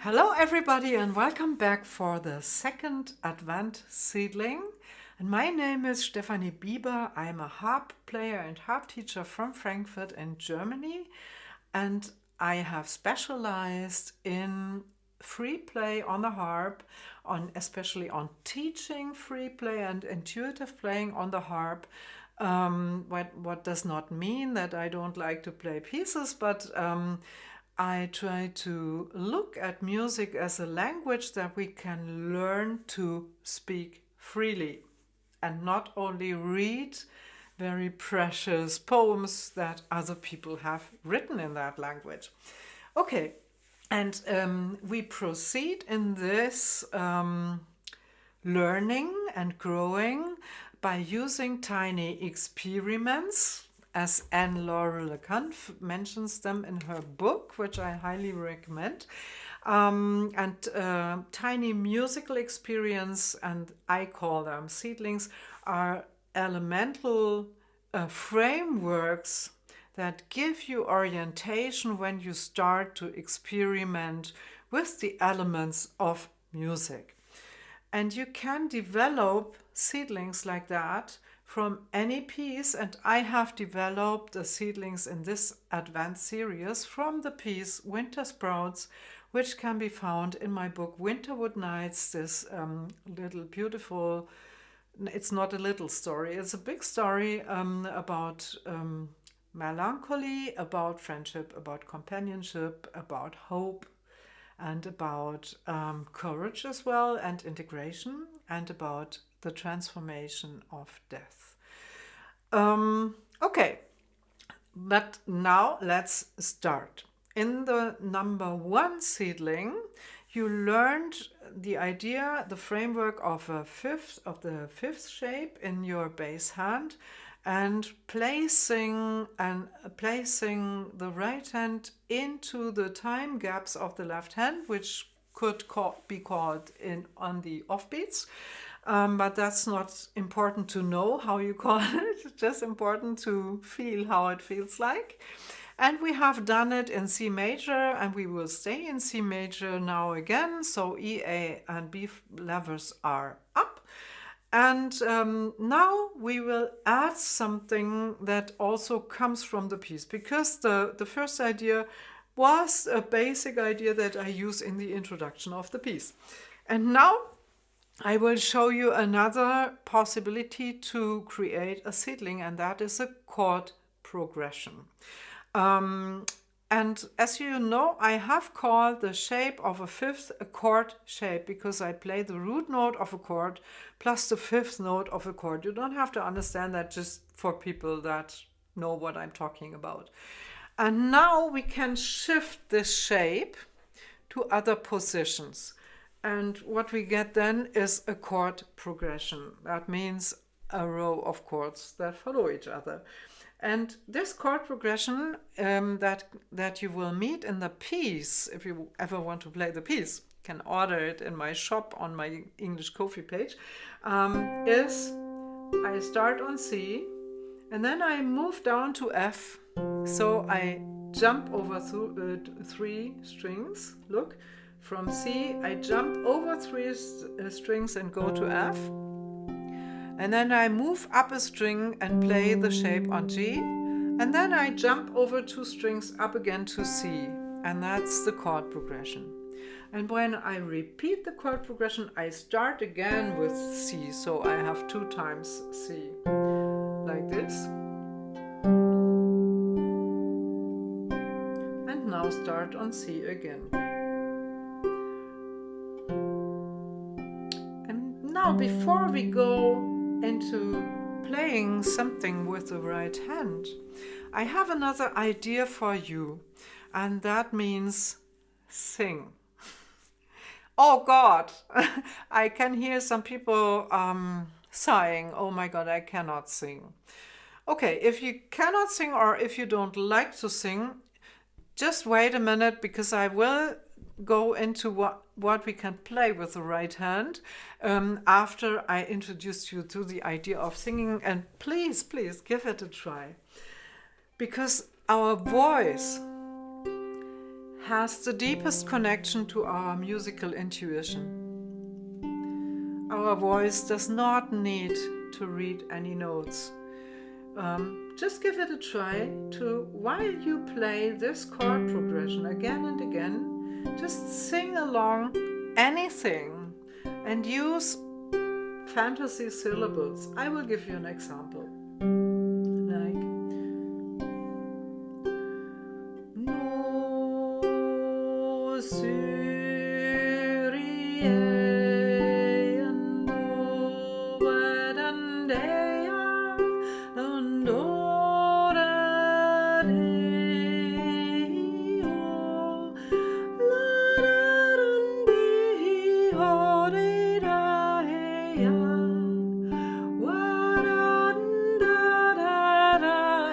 Hello everybody and welcome back for the second Advent Seedling. And my name is Stefanie Bieber. I'm a harp player and harp teacher from Frankfurt in Germany. And I have specialized in free play on the harp, especially on teaching free play and intuitive playing on the harp. What does not mean that I don't like to play pieces, but I try to look at music as a language that we can learn to speak freely and not only read very precious poems that other people have written in that language. Okay, and we proceed in this learning and growing by using tiny experiments, as Anne Laurel LeCun mentions them in her book, which I highly recommend. Tiny musical experience, and I call them seedlings, are elemental frameworks that give you orientation when you start to experiment with the elements of music. And you can develop seedlings like that from any piece, and I have developed the seedlings in this Advent series from the piece Winter Sprouts, which can be found in my book Winterwood Nights, this little beautiful, it's not a little story, it's a big story about melancholy, about friendship, about companionship, about hope, and about courage as well, and integration, and about the transformation of death. Okay, but now let's start. In the number 1 seedling, you learned the idea, the framework of the fifth shape in your bass hand, and placing the right hand into the time gaps of the left hand, which could be called on the offbeats. But that's not important to know how you call it, it's just important to feel how it feels like. And we have done it in C major, and we will stay in C major now again. So E, A, and B levels are up. And now we will add something that also comes from the piece, because the first idea was a basic idea that I use in the introduction of the piece. And now I will show you another possibility to create a seedling, and that is a chord progression. And as you know, I have called the shape of a fifth a chord shape because I play the root note of a chord plus the fifth note of a chord. You don't have to understand that, just for people that know what I'm talking about. And now we can shift this shape to other positions. And what we get then is a chord progression. That means a row of chords that follow each other. And this chord progression that you will meet in the piece, if you ever want to play the piece, can order it in my shop on my English Ko-fi page, is I start on C, and then I move down to F. So I jump over 3 strings. Look, from C, I jump over 3 strings and go to F. And then I move up a string and play the shape on G. And then I jump over 2 strings up again to C. And that's the chord progression. And when I repeat the chord progression, I start again with C. So I have 2 times C. Like this. And now start on C again. And now before we go into playing something with the right hand, I have another idea for you, and that means sing. Oh God, I can hear some people sighing, oh my God, I cannot sing. Okay, if you cannot sing or if you don't like to sing, just wait a minute, because I will go into what we can play with the right hand after I introduce you to the idea of singing. And please give it a try, because our voice has the deepest connection to our musical intuition. Our voice does not need to read any notes. Just give it a try to, while you play this chord progression again and again, just sing along anything and use fantasy syllables. I will give you an example. Like no Syrie and no Vedandea and ora deo la de da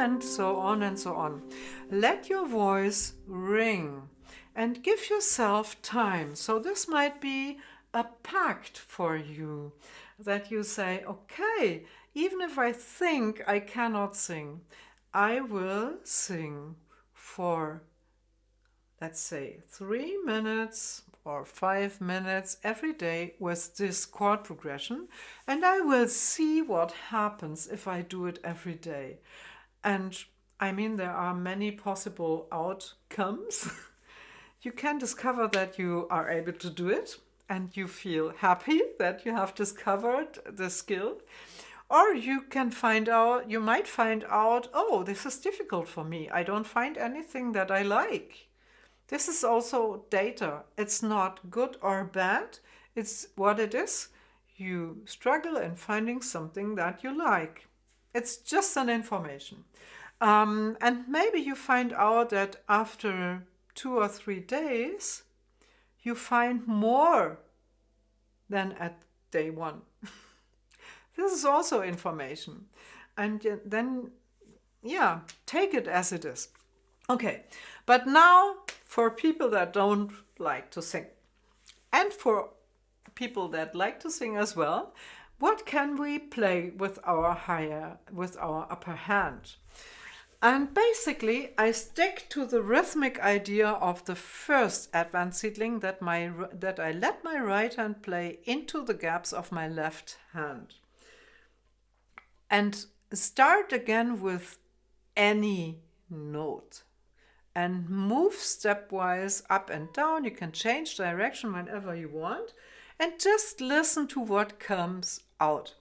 and so on and so on. Let your voice ring and give yourself time. So this might be a pact for you, that you say, okay, even if I think I cannot sing, I will sing for, let's say, 3 minutes or 5 minutes every day with this chord progression, and I will see what happens if I do it every day. And I mean, there are many possible outcomes. You can discover that you are able to do it and you feel happy that you have discovered the skill. Or you might find out, oh, this is difficult for me. I don't find anything that I like. This is also data. It's not good or bad. It's what it is. You struggle in finding something that you like. It's just an information. And maybe you find out that after 2 or 3 days, you find more than at day 1. This is also information. And then, yeah, take it as it is. Okay, but now for people that don't like to sing, and for people that like to sing as well, what can we play with our upper hand? And basically, I stick to the rhythmic idea of the first advanced seedling, that I let my right hand play into the gaps of my left hand. And start again with any note and move stepwise up and down. You can change direction whenever you want and just listen to what comes out.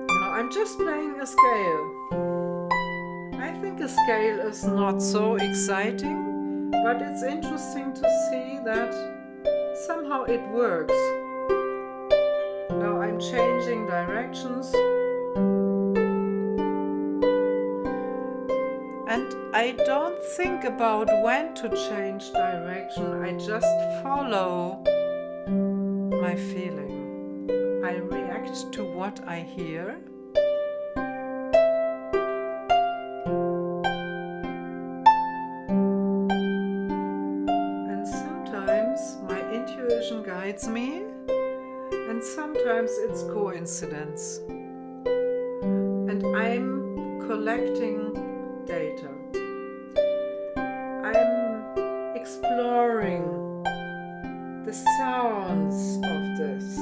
Now I'm just playing a scale. I think a scale is not so exciting, but it's interesting to see that somehow it works. Now I'm changing directions. And I don't think about when to change direction. I just follow my feeling. I react to what I hear. Intuition guides me, and sometimes it's coincidence. And I'm collecting data. I'm exploring the sounds of this.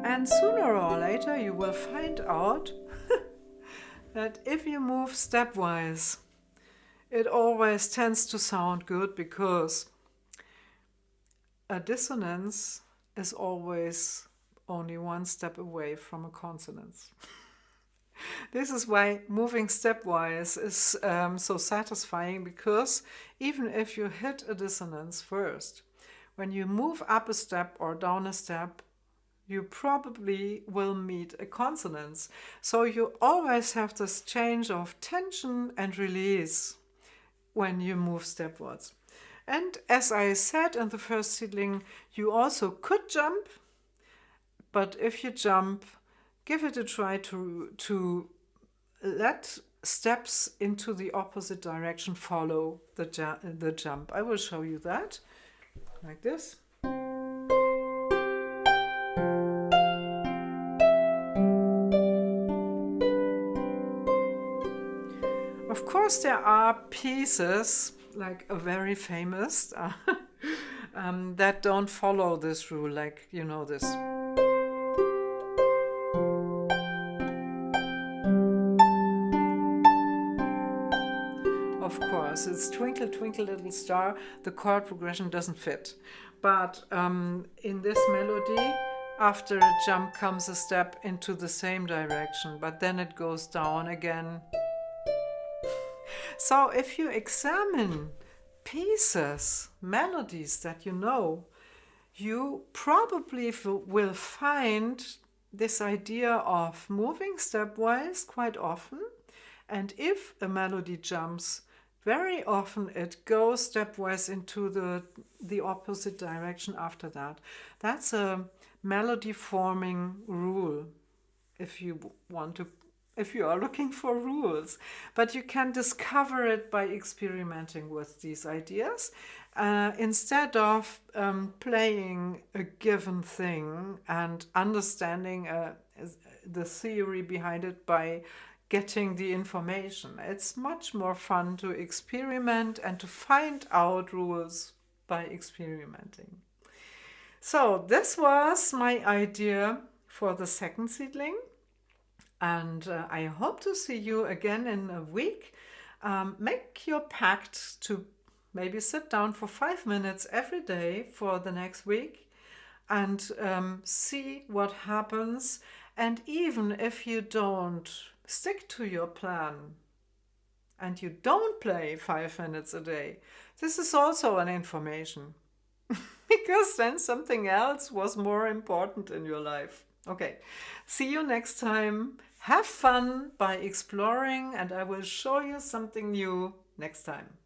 And sooner or later you will find out that if you move stepwise, it always tends to sound good, because a dissonance is always only one step away from a consonance. This is why moving stepwise is so satisfying, because even if you hit a dissonance first, when you move up a step or down a step, you probably will meet a consonance. So you always have this change of tension and release when you move stepwards. And as I said in the first seedling, you also could jump, but if you jump, give it a try to let steps into the opposite direction follow the jump. I will show you that, like this. Of course, there are pieces, like a very famous, that don't follow this rule, like, you know, this. Of course, it's Twinkle, Twinkle, Little Star. The chord progression doesn't fit. But in this melody, after a jump comes a step into the same direction, but then it goes down again. So if you examine pieces, melodies that you know, you probably will find this idea of moving stepwise quite often. And if a melody jumps, very often it goes stepwise into the opposite direction after that. That's a melody forming rule if you want to, if you are looking for rules. But you can discover it by experimenting with these ideas. Instead of playing a given thing and understanding the theory behind it by getting the information. It's much more fun to experiment and to find out rules by experimenting. So this was my idea for the second seedling. And I hope to see you again in a week. Make your pact to maybe sit down for 5 minutes every day for the next week and see what happens. And even if you don't stick to your plan and you don't play 5 minutes a day, this is also an information because then something else was more important in your life. Okay, see you next time. Have fun by exploring, and I will show you something new next time.